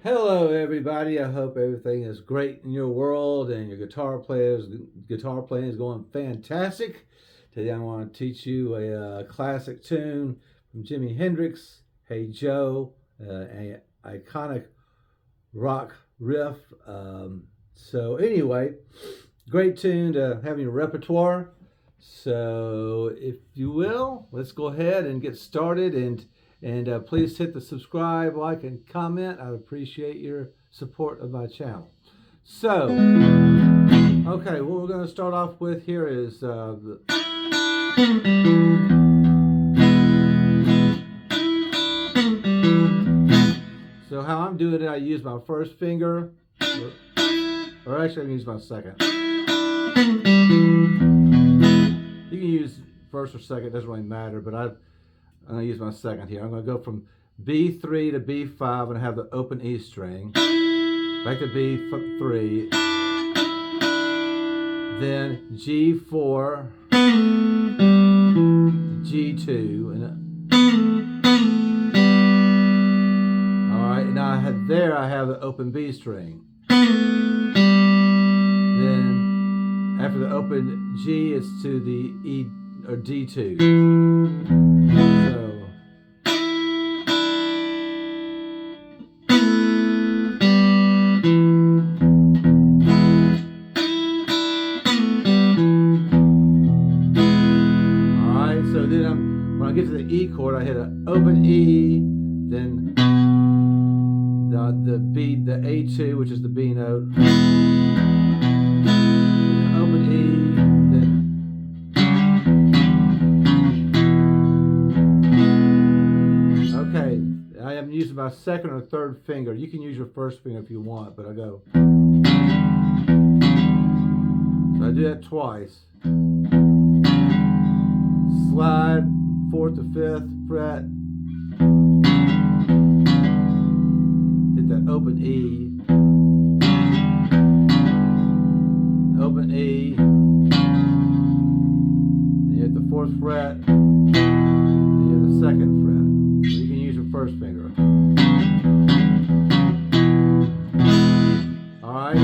Hello, everybody. I hope everything is great in your world and your guitar playing is going fantastic. Today, I want to teach you a classic tune from Jimi Hendrix, "Hey Joe," an iconic rock riff. So, anyway, great tune to have in your repertoire. So, if you will, let's go ahead and get started and please hit the subscribe, like, and comment. I'd appreciate your support of my channel. So, okay, what we're going to start off with here is so how I'm doing it, I use my first finger, or actually I use my second. You can use first or second, doesn't really matter, but I'm going to use my second here. I'm going to go from B3 to B5 and have the open E string, back to B3, then G4, G2, and all right. Now I have the open B string. Then after the open G, it's to the E or D2. So then when I get to the E chord, I hit an open E, then the A2, which is the B note, then open E, then okay. I am using my second or third finger. You can use your first finger if you want, but I go. So I do that twice. Slide 4th to 5th fret, hit that open E, open E, then you hit the 4th fret, then you hit the 2nd fret. So you can use your first finger. Alright,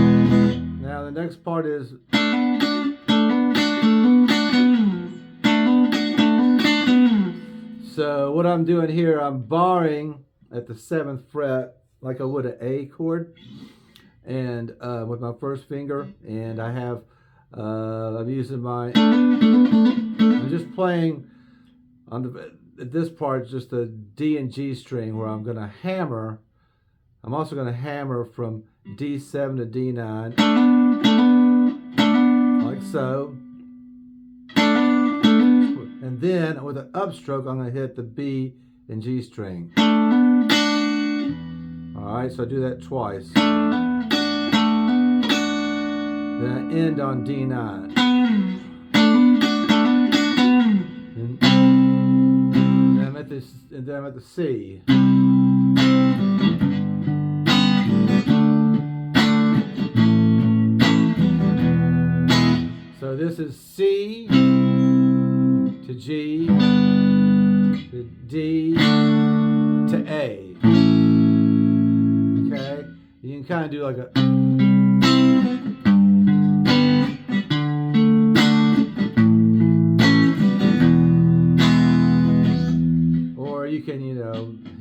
now the next part is so what I'm doing here, I'm barring at the 7th fret like I would an A chord, and with my first finger, and I have I'm just playing on at this part just the D and G string where I'm going to hammer. I'm also going to hammer from D7 to D9 like so. And then with an upstroke, I'm going to hit the B and G string. Alright, so I do that twice. Then I end on D9. And then I'm at the C. So this is C to G to D to A. Okay? You can kind of do like a or you can,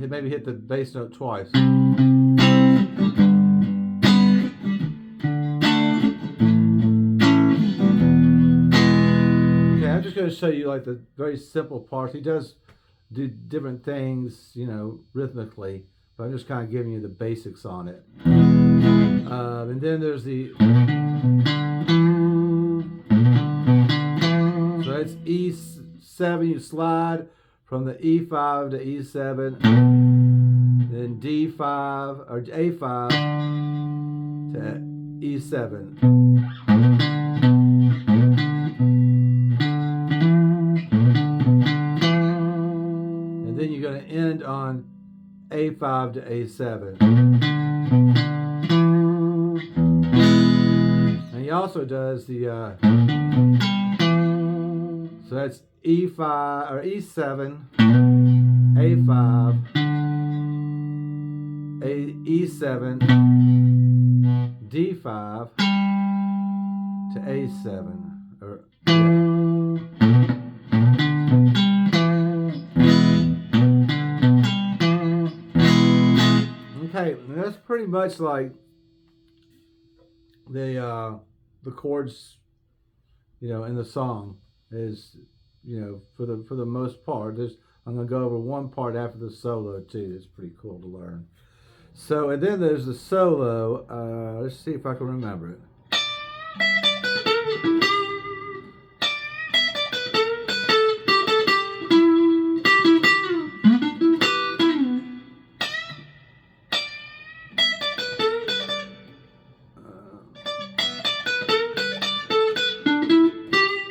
maybe hit the bass note twice. I'm just going to show you like the very simple parts. He does do different things, rhythmically, but I'm just kind of giving you the basics on it. And then there's the, so that's E7, you slide from the E5 to E7, then D5 or A5 to E7. And then you're going to end on A5 to A7. And he also does the so that's E5 or E7, A5, E7, D5 to A7. Or, okay, and that's pretty much like the chords, in the song is, for the most part. I'm gonna go over one part after the solo too. It's pretty cool to learn. So, and then there's the solo. Let's see if I can remember it.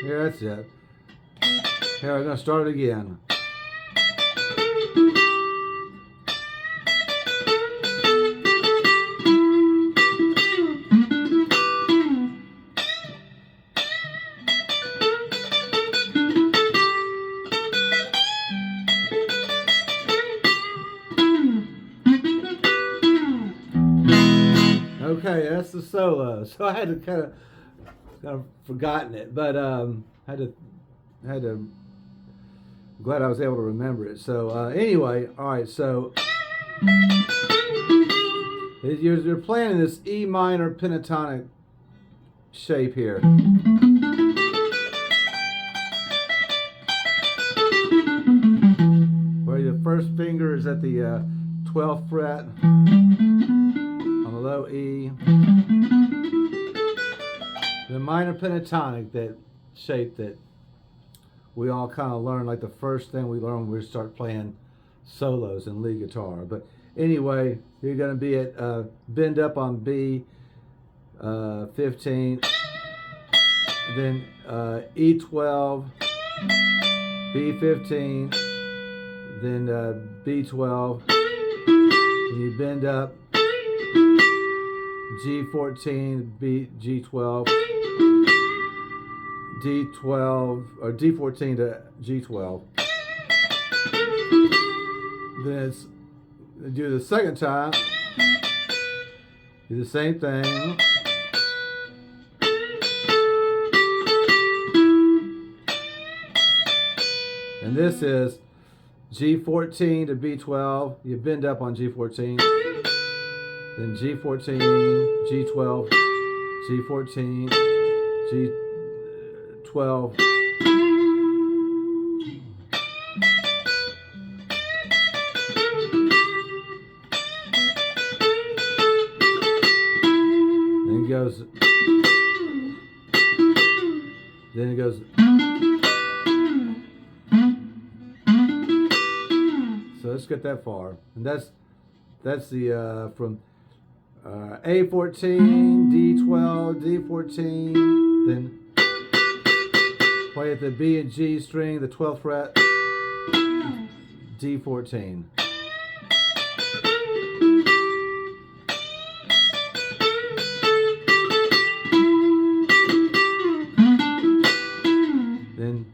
Here, that's it. Here, I'm gonna start it again. Okay, that's the solo. So I had to kind of forgotten it, but had to. I'm glad I was able to remember it. So anyway, all right. So you're playing in this E minor pentatonic shape here, where your first finger is at the 12th fret on the low E. The minor pentatonic, that shape that we all kind of learn, like the first thing we learn when we start playing solos in lead guitar. But anyway, you're going to be at bend up on B 15, then E12, B15, then B12, and you bend up G14, G12, D12 or D14 to G12. Then do the second time. Do the same thing. And this is G14 to B12. You bend up on G14. Then G14, G12, G14, G12. Then it goes. So let's get that far, and that's the from A14, D12, D14, then play at the B and G string, the 12th fret, D14. Then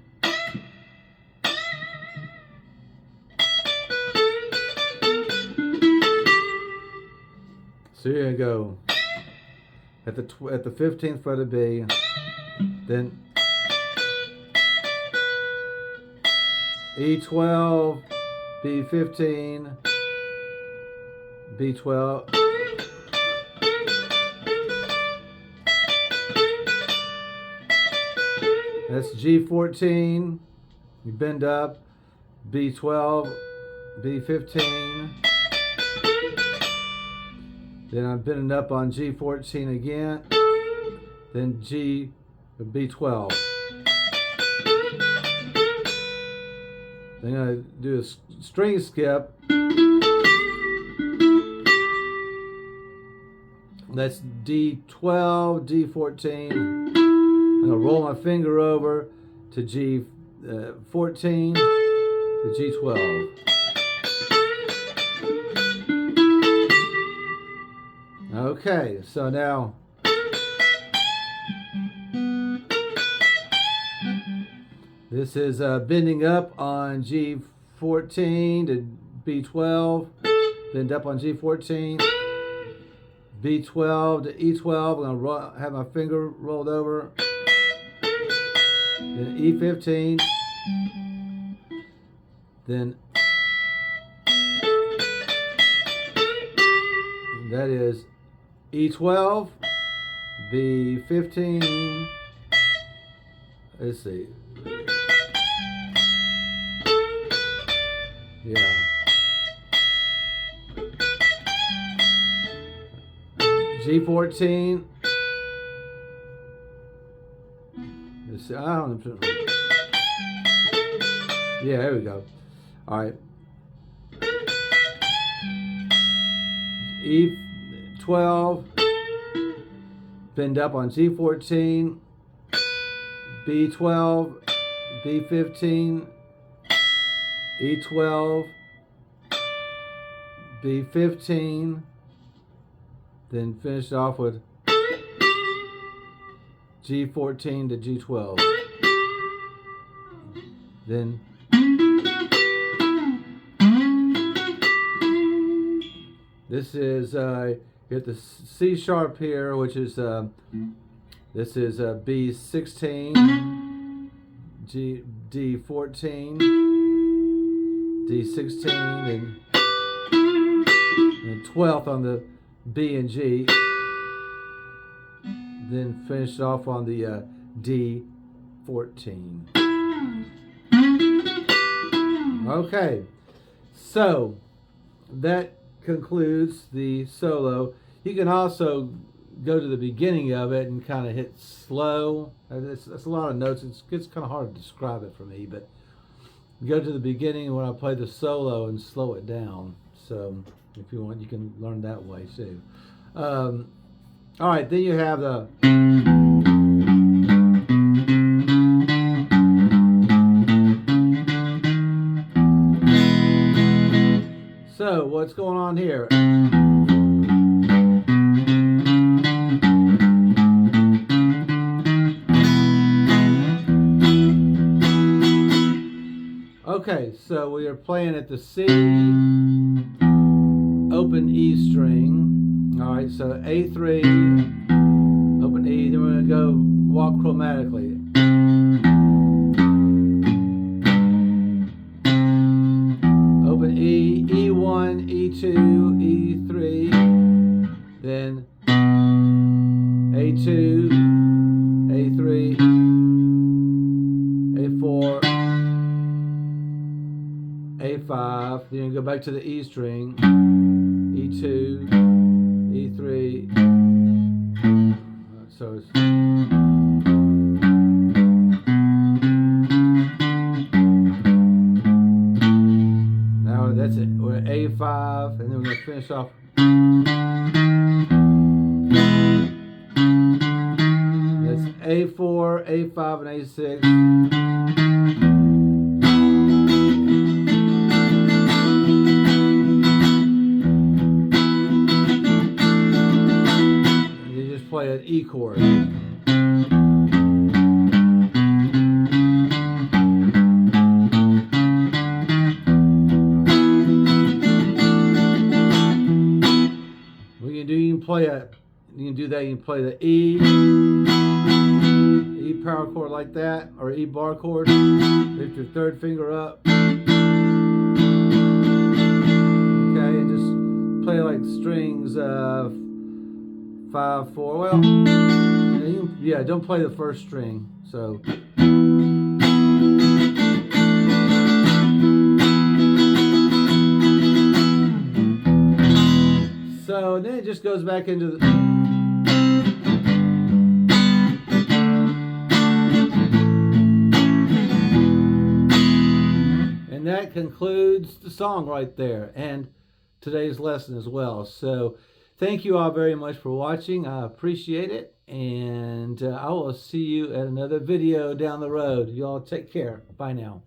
so you're gonna go at the 15th fret of B, then E12, B15, B12, that's G14, you bend up, B12, B15, then I'm bending up on G14 again, then B12. Then I'm going to do a string skip. That's D12, D14. I'm going to roll my finger over to G14 to G12. Okay, so now this is bending up on G14 to B12, bend up on G14, B12 to E12. I'm going to have my finger rolled over, then E15, then that is E12, B15, let's see, yeah, G14, let's see, I don't know, yeah, there we go, all right, E12, bend up on G14, B12, B15, E12, B15, then finish off with G14 to G12. Then this is you have the C sharp here, which is this is B16, D14, D16, and 12th on the B and G. Then finish off on the D14. Okay, so that concludes the solo. You can also go to the beginning of it and kind of hit slow. It's a lot of notes. It's kind of hard to describe it for me, but go to the beginning when I play the solo and slow it down. So if you want, you can learn that way too. All right, then you have the so what's going on here? Okay, so we are playing at the C, open E string. All right, so A3, open E, then we're going to go walk chromatically. Open E, E1, E2, E3, then A2, A3, A4, A5, then you go back to the E string, E2, E3, so it's now that's it, we're at A5, and then we're going to finish off that's A4, A5, and A6. Play an E chord. You can do that. You can play the E power chord like that, or E bar chord. Lift your third finger up. Okay, and just play like strings. 5, 4. Well, yeah, don't play the first string. So. So then it just goes back into the. And that concludes the song right there, and today's lesson as well. So thank you all very much for watching. I appreciate it, and I will see you at another video down the road. You all take care. Bye now.